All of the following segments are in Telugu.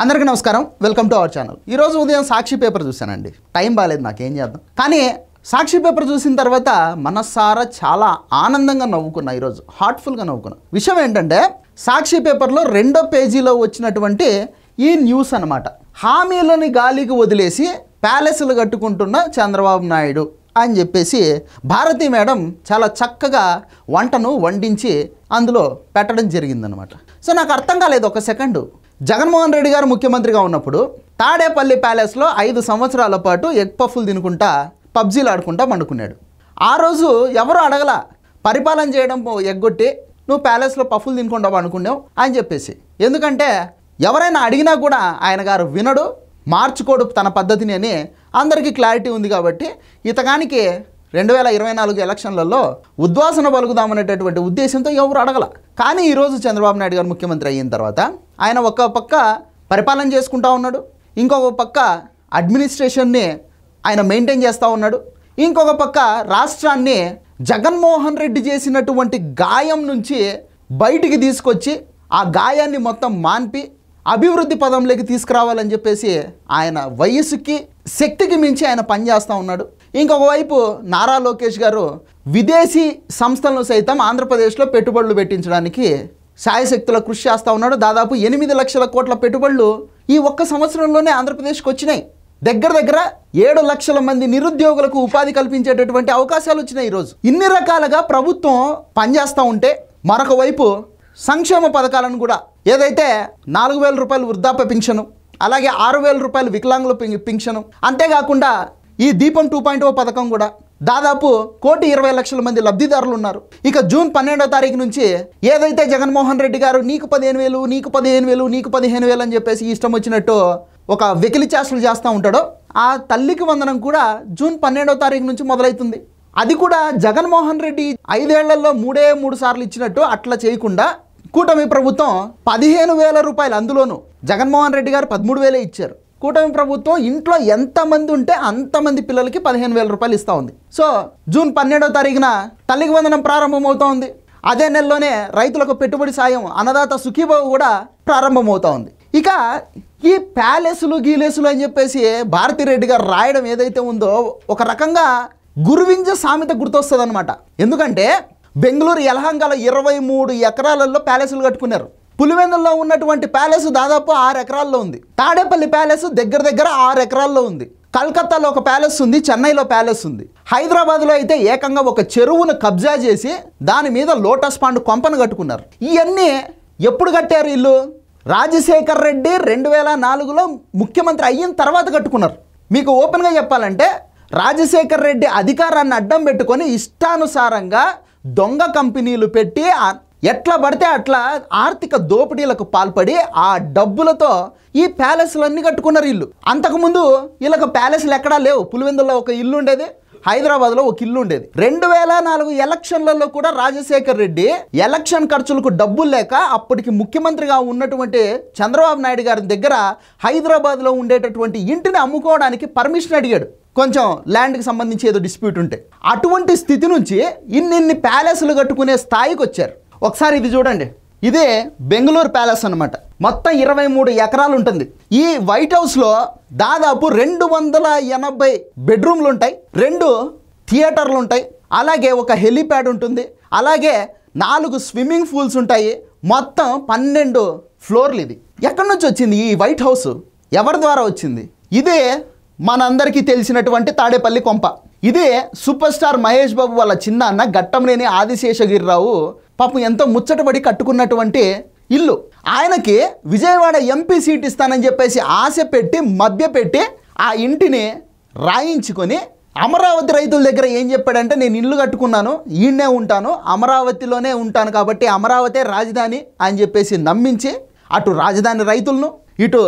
అందరికీ నమస్కారం, వెల్కమ్ టు అవర్ ఛానల్. ఈరోజు ఉదయం సాక్షి పేపర్ చూశానండి. టైం బాగాలేదు, నాకేం చేద్దాం. కానీ సాక్షి పేపర్ చూసిన తర్వాత మనసారా చాలా ఆనందంగా నవ్వుకున్నా. ఈరోజు హార్ట్ఫుల్గా నవ్వుకున్నా. విషయం ఏంటంటే, సాక్షి పేపర్లో 2వ పేజీలో వచ్చినటువంటి ఈ న్యూస్ అనమాట. హామీలని గాలికి వదిలేసి ప్యాలెస్లు కట్టుకుంటున్న చంద్రబాబు నాయుడు అని చెప్పేసి భారతి మేడం చాలా చక్కగా వంటను వండించి అందులో పెట్టడం జరిగిందనమాట. సో నాకు అర్థం కాలేదు ఒక సెకండు. జగన్మోహన్ రెడ్డి గారు ముఖ్యమంత్రిగా ఉన్నప్పుడు తాడేపల్లి ప్యాలెస్లో 5 సంవత్సరాల పాటు ఎగ్ పఫ్ఫులు తినుకుంటా పబ్జీలు ఆడుకుంటా పండుకున్నాడు. ఆ రోజు ఎవరు అడగల, పరిపాలన చేయడం ఎగ్గొట్టి నువ్వు ప్యాలెస్లో పఫ్ఫులు తినుకుంటా పండుకున్నావు అని చెప్పేసి. ఎందుకంటే ఎవరైనా అడిగినా కూడా ఆయన గారు వినడు, మార్చుకోడు తన పద్ధతిని అని అందరికీ క్లారిటీ ఉంది. కాబట్టి ఇతగానికి 2024 ఎలక్షన్లలో ఉద్వాసన పలుకుదామనేటటువంటి ఉద్దేశంతో ఎవరు అడగల. కానీ ఈరోజు చంద్రబాబు నాయుడు గారు ముఖ్యమంత్రి అయిన తర్వాత ఆయన ఒక పక్క పరిపాలన చేసుకుంటా ఉన్నాడు, ఇంకొక పక్క అడ్మినిస్ట్రేషన్ని ఆయన మెయింటైన్ చేస్తూ ఉన్నాడు, ఇంకొక పక్క రాష్ట్రాన్ని జగన్మోహన్ రెడ్డి చేసినటువంటి గాయం నుంచి బయటికి తీసుకొచ్చి ఆ గాయాన్ని మొత్తం మాన్పి అభివృద్ధి పదంలోకి తీసుకురావాలని చెప్పేసి ఆయన వయసుకి శక్తికి మించి ఆయన పనిచేస్తూ ఉన్నాడు. ఇంకొక వైపు నారా లోకేష్ గారు విదేశీ సంస్థలను సైతం ఆంధ్రప్రదేశ్లో పెట్టుబడులు పెట్టించడానికి శాయశక్తుల కృషి చేస్తూ ఉన్నాడు. దాదాపు 8 లక్షల కోట్ల పెట్టుబడులు ఈ ఒక్క సంవత్సరంలోనే ఆంధ్రప్రదేశ్కి వచ్చినాయి. దగ్గర 7 లక్షల మంది నిరుద్యోగులకు ఉపాధి కల్పించేటటువంటి అవకాశాలు వచ్చినాయి. ఈరోజు ఇన్ని రకాలుగా ప్రభుత్వం పనిచేస్తూ ఉంటే మరొక వైపు సంక్షేమ పథకాలను కూడా, ఏదైతే 4,000 రూపాయలు వృద్ధాప్య పింఛను, అలాగే 6,000 రూపాయలు వికలాంగుల పింఛను, అంతేకాకుండా ఈ దీపం 2.0 పథకం కూడా దాదాపు 1,20,00,000 మంది లబ్ధిదారులు ఉన్నారు. ఇక జూన్ 12వ తారీఖు నుంచి ఏదైతే జగన్మోహన్ రెడ్డి గారు నీకు 15,000 నీకు 15,000 నీకు 15,000 అని చెప్పేసి ఇష్టం వచ్చినట్టు ఒక వెకిలి చేష్టలు చేస్తూ ఉంటాడో, ఆ తల్లికి వందనం కూడా జూన్ 12వ తారీఖు నుంచి మొదలవుతుంది. అది కూడా జగన్మోహన్ రెడ్డి 5 ఏళ్లలో 3 సార్లు ఇచ్చినట్టు అట్లా చేయకుండా కూటమి ప్రభుత్వం 15,000 రూపాయలు, అందులోనూ జగన్మోహన్ రెడ్డి గారు 13,000 ఇచ్చారు. కూటమి ప్రభుత్వం ఇంట్లో ఎంతమంది ఉంటే అంతమంది పిల్లలకి 15,000 రూపాయలు ఇస్తూ ఉంది. సో జూన్ 12వ తారీఖున తల్లికి వందనం ప్రారంభమవుతూ ఉంది. అదే నెలలోనే రైతులకు పెట్టుబడి సాయం అన్నదాత సుఖీభావ కూడా ప్రారంభమవుతూ ఉంది. ఇక ఈ ప్యాలెస్లు గీలేసులు అని చెప్పేసి భారతిరెడ్డి గారు రాయడం ఏదైతే ఉందో ఒక రకంగా గురువింజ సామెత గుర్తొస్తుంది అనమాట. ఎందుకంటే బెంగళూరు యలహంకలో 23 ఎకరాలలో ప్యాలెస్లు కట్టుకున్నారు. పులివెందుల్లో ఉన్నటువంటి ప్యాలెస్ దాదాపు 6 ఎకరాల్లో ఉంది. తాడేపల్లి ప్యాలెస్ దగ్గర 6 ఎకరాల్లో ఉంది. కలకత్తాలో ఒక ప్యాలెస్ ఉంది, చెన్నైలో ప్యాలెస్ ఉంది. హైదరాబాద్లో అయితే ఏకంగా ఒక చెరువును కబ్జా చేసి దాని మీద లోటస్ పాండ్ కొంపను కట్టుకున్నారు. ఇవన్నీ ఎప్పుడు కట్టారు వీళ్ళు? రాజశేఖర్ రెడ్డి 2004లో ముఖ్యమంత్రి అయిన తర్వాత కట్టుకున్నారు. మీకు ఓపెన్గా చెప్పాలంటే రాజశేఖర్ రెడ్డి అధికారాన్ని అడ్డం పెట్టుకొని ఇష్టానుసారంగా దొంగ కంపెనీలు పెట్టి ఎట్లా పడితే అట్లా ఆర్థిక దోపిడీలకు పాల్పడి ఆ డబ్బులతో ఈ ప్యాలెస్లన్నీ కట్టుకున్నారు వీళ్ళు. అంతకుముందు వీళ్ళకి ప్యాలెస్లు ఎక్కడా లేవు. పులివెందుల్లో ఒక ఇల్లు ఉండేది, హైదరాబాద్లో ఒక ఇల్లు ఉండేది. 2004 ఎలక్షన్లలో కూడా రాజశేఖర్ రెడ్డి ఎలక్షన్ ఖర్చులకు డబ్బులు లేక అప్పటికి ముఖ్యమంత్రిగా ఉన్నటువంటి చంద్రబాబు నాయుడు గారి దగ్గర హైదరాబాద్లో ఉండేటటువంటి ఇంటిని అమ్ముకోవడానికి పర్మిషన్ అడిగాడు, కొంచెం ల్యాండ్కి సంబంధించి ఏదో డిస్ప్యూట్ ఉంటే. అటువంటి స్థితి నుంచి ఇన్ని ప్యాలెస్లు కట్టుకునే స్థాయికి వచ్చారు. ఒకసారి ఇది చూడండి, ఇదే బెంగళూరు ప్యాలెస్ అనమాట. మొత్తం 23 ఎకరాలు ఉంటుంది. ఈ వైట్ హౌస్లో దాదాపు 280 బెడ్రూమ్లు ఉంటాయి, 2 థియేటర్లు ఉంటాయి, అలాగే ఒక హెలీప్యాడ్ ఉంటుంది, అలాగే 4 స్విమ్మింగ్ పూల్స్ ఉంటాయి. మొత్తం 12 ఫ్లోర్లు. ఇది ఎక్కడి నుంచి వచ్చింది ఈ వైట్ హౌస్? ఎవరి ద్వారా వచ్చింది? ఇదే మనందరికీ తెలిసినటువంటి తాడేపల్లి కొంప. ఇదే సూపర్ స్టార్ మహేష్ బాబు వాళ్ళ చిన్న అన్న ఘట్టంనేని ఆదిశేషగిరిరావు పాపం ఎంతో ముచ్చటపడి కట్టుకున్నటువంటి ఇల్లు. ఆయనకి విజయవాడ ఎంపీ సీట్ ఇస్తానని చెప్పేసి ఆశ పెట్టి మభ్యపెట్టి ఆ ఇంటిని రాయించుకొని అమరావతి రైతుల దగ్గర ఏం చెప్పాడంటే, నేను ఇల్లు కట్టుకున్నాను, ఈయన్నే ఉంటాను, అమరావతిలోనే ఉంటాను కాబట్టి అమరావతి రాజధాని అని చెప్పేసి నమ్మించి అటు రాజధాని రైతులను, ఇటు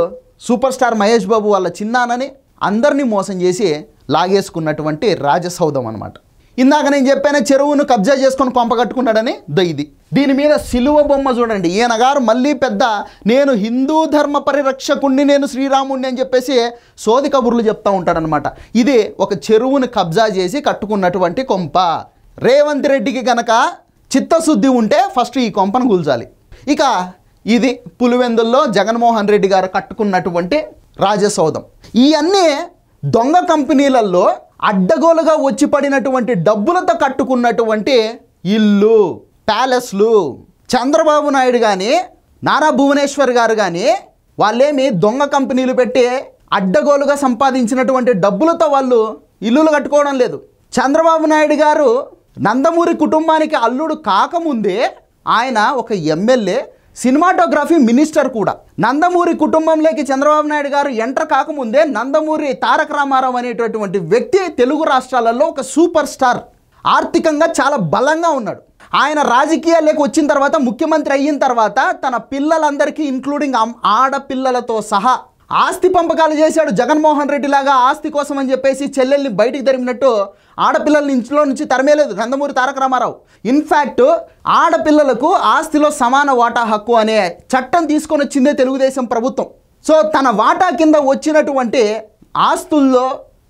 సూపర్ స్టార్ మహేష్ బాబు వాళ్ళ చిన్నానని అందరినీ మోసం చేసి లాగేసుకున్నటువంటి రాజసౌధం అనమాట. ఇందాక నేను చెప్పాను చెరువును కబ్జా చేసుకొని కొంప కట్టుకున్నాడని. ఇది దీని మీద సిలువ బొమ్మ చూడండి. ఈయన గారు మళ్ళీ పెద్ద నేను హిందూ ధర్మ పరిరక్షకుణ్ణి, నేను శ్రీరాముణ్ణి అని చెప్పేసి సోది కబుర్లు చెప్తూ ఉంటాడనమాట. ఇది ఒక చెరువును కబ్జా చేసి కట్టుకున్నటువంటి కొంప. రేవంత్ రెడ్డికి కనుక చిత్తశుద్ధి ఉంటే ఫస్ట్ ఈ కొంపను కూల్చాలి. ఇక ఇది పులివెందుల్లో జగన్మోహన్ రెడ్డి గారు కట్టుకున్నటువంటి రాజసౌధం. ఇవన్నీ దొంగ కంపెనీలలో అడ్డగోలుగా వచ్చి పడినటువంటి డబ్బులతో కట్టుకున్నటువంటి ఇల్లు, ప్యాలెస్లు. చంద్రబాబు నాయుడు కానీ నారా భువనేశ్వర్ గారు కానీ వాళ్ళేమి దొంగ కంపెనీలు పెట్టి అడ్డగోలుగా సంపాదించినటువంటి డబ్బులతో వాళ్ళు ఇల్లులు కట్టుకోవడం లేదు. చంద్రబాబు నాయుడు గారు నందమూరి కుటుంబానికి అల్లుడు కాకముందే ఆయన ఒక ఎమ్మెల్యే, సినిమాటోగ్రఫీ మినిస్టర్ కూడా. నందమూరి కుటుంబంలోకి చంద్రబాబు నాయుడు గారు ఎంటర్ కాకముందే నందమూరి తారక రామారావు అనేటటువంటి వ్యక్తి తెలుగు రాష్ట్రాలలో ఒక సూపర్ స్టార్, ఆర్థికంగా చాలా బలంగా ఉన్నాడు. ఆయన రాజకీయాల్లోకి వచ్చిన తర్వాత, ముఖ్యమంత్రి అయిన తర్వాత తన పిల్లలందరికీ ఇంక్లూడింగ్ ఆడపిల్లలతో సహా ఆస్తి పంపకాలు చేశాడు. జగన్మోహన్ రెడ్డి లాగా ఆస్తి కోసం అని చెప్పేసి చెల్లెల్ని బయటికి తరిమినట్టు ఆడపిల్లల్ని ఇంట్లో నుంచి తరిమేలేదు నందమూరి తారక రామారావు. ఇన్ఫ్యాక్ట్ ఆడపిల్లలకు ఆస్తిలో సమాన వాటా హక్కు అనే చట్టం తీసుకొని వచ్చిందే తెలుగుదేశం ప్రభుత్వం. సో తన వాటా కింద వచ్చినటువంటి ఆస్తుల్లో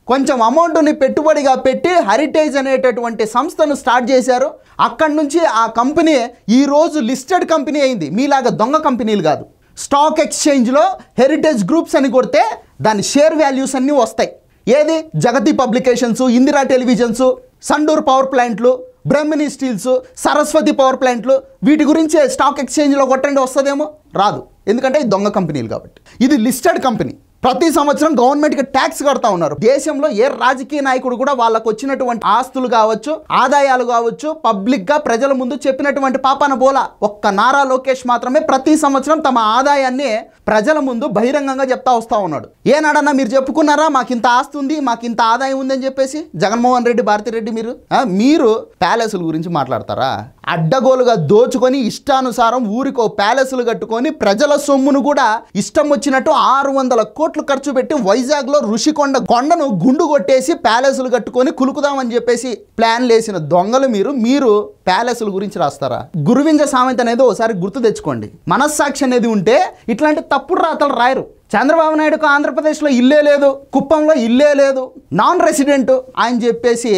కొంచెం అమౌంట్ని పెట్టుబడిగా పెట్టి హెరిటేజ్ అనేటటువంటి సంస్థను స్టార్ట్ చేశారు. అక్కడి నుంచి ఆ కంపెనీ ఈరోజు లిస్టెడ్ కంపెనీ అయింది. మీలాగా దొంగ కంపెనీలు కాదు. స్టాక్ ఎక్స్చేంజ్లో హెరిటేజ్ గ్రూప్స్ అని కొడితే దాని షేర్ వాల్యూస్ అన్నీ వస్తాయి. ఏది? Jagati publications, Indira televisions, Sandur power ప్లాంట్లు, బ్రహ్మిణి స్టీల్స్, సరస్వతి పవర్ ప్లాంట్లు, వీటి గురించి స్టాక్ ఎక్స్చేంజ్లో కొట్టండి, వస్తుందేమో? రాదు. ఎందుకంటే ఇది దొంగ కంపెనీలు కాబట్టి. ఇది లిస్టెడ్ కంపెనీ. ప్రతి సంవత్సరం గవర్నమెంట్కి ట్యాక్స్ కడతా ఉన్నారు. దేశంలో ఏ రాజకీయ నాయకుడు కూడా వాళ్ళకు వచ్చినటువంటి ఆస్తులు కావచ్చు, ఆదాయాలు కావచ్చు, పబ్లిక్గా ప్రజల ముందు చెప్పినటువంటి పాపాన బోలా. ఒక్క నారా లోకేష్ మాత్రమే ప్రతి సంవత్సరం తమ ఆదాయాన్ని ప్రజల ముందు బహిరంగంగా చెప్తా వస్తూ ఉన్నాడు. ఏనాడన్నా మీరు చెప్పుకున్నారా మాకు ఇంత ఆస్తి ఉంది, మాకు ఇంత ఆదాయం ఉందని చెప్పేసి? జగన్మోహన్ రెడ్డి, భారతిరెడ్డి మీరు ప్యాలెస్ల గురించి మాట్లాడతారా? అడ్డగోలుగా దోచుకొని ఇష్టానుసారం ఊరికో ప్యాలెస్లు కట్టుకొని ప్రజల సొమ్మును కూడా ఇష్టం వచ్చినట్టు 600 కోట్లు ఖర్చు పెట్టి వైజాగ్లో ఋషికొండ కొండను గుండు కొట్టేసి ప్యాలెస్లు కట్టుకొని కులుకుదామని చెప్పేసి ప్లాన్లు వేసిన దొంగలు మీరు ప్యాలెస్ల గురించి రాస్తారా? గురువింజ సామెత అనేది ఒకసారి గుర్తు తెచ్చుకోండి. మనస్సాక్షి అనేది ఉంటే ఇట్లాంటి తప్పుడు రాతలు రాయరు. చంద్రబాబు నాయుడుకు ఆంధ్రప్రదేశ్లో ఇల్లే లేదు, కుప్పంలో ఇల్లే లేదు, నాన్ రెసిడెంట్ అని చెప్పేసి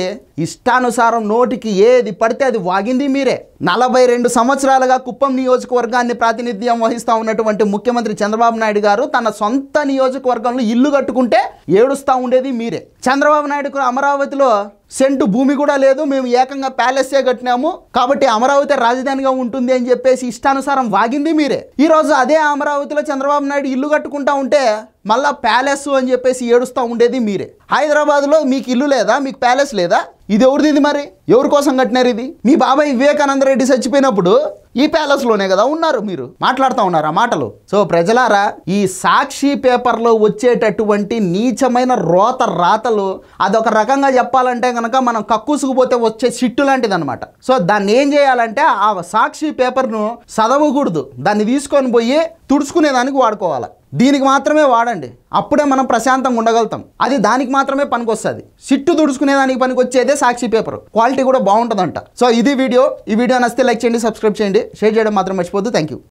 ఇష్టానుసారం నోటికి ఏది పడితే అది వాగింది మీరే. 42 సంవత్సరాలుగా కుప్పం నియోజకవర్గాన్ని ప్రాతినిధ్యం వహిస్తూ ఉన్నటువంటి ముఖ్యమంత్రి చంద్రబాబు నాయుడు గారు తన సొంత నియోజకవర్గంలో ఇల్లు కట్టుకుంటే ఏడుస్తూ ఉండేది మీరే. చంద్రబాబు నాయుడుకు అమరావతిలో సెంటు భూమి కూడా లేదు, మేము ఏకంగా ప్యాలెస్సే కట్టినాము కాబట్టి అమరావతి రాజధానిగా ఉంటుంది అని చెప్పేసి ఇష్టానుసారం వాగింది మీరే. ఈరోజు అదే అమరావతిలో చంద్రబాబు నాయుడు ఇల్లు కట్టుకుంటా ఉంటే మళ్ళా ప్యాలెస్ అని చెప్పేసి ఏడుస్తూ ఉండేది మీరే. హైదరాబాద్లో మీకు ఇల్లు లేదా, మీకు ప్యాలెస్ లేదా? ఇది ఎవరిది మరి? ఎవరి కోసం కట్టినారు ఇది? మీ బాబాయ్ వివేకానంద రెడ్డి చచ్చిపోయినప్పుడు ఈ ప్యాలెస్లోనే కదా ఉన్నారు, మీరు మాట్లాడుతూ ఉన్నారు ఆ మాటలు. సో ప్రజలారా, ఈ సాక్షి పేపర్లో వచ్చేటటువంటి నీచమైన రోత రాతలు అదొక రకంగా చెప్పాలంటే కనుక మనం కక్కుసుకుపోతే వచ్చే సిట్టు లాంటిది అనమాట. సో దాన్ని ఏం చేయాలంటే ఆ సాక్షి పేపర్ను చదవకూడదు, దాన్ని తీసుకొని పోయి తుడుచుకునేదానికి వాడుకోవాలి. దీనికి మాత్రమే వాడండి, అప్పుడే మనం ప్రశాంతంగా ఉండగలుగుతాం. అది దానికి మాత్రమే పనికొస్తుంది. సిట్టు తుడుచుకునేదానికి పనికి వచ్చేదే సాక్షి పేపర్. క్వాలిటీ కూడా బాగుంటుందంట. సో ఇది వీడియో. ఈ వీడియో నచ్చితే లైక్ చేయండి, సబ్స్క్రైబ్ చేయండి, షేర్ చేయడం మాత్రం మర్చిపోద్దు. Thank you.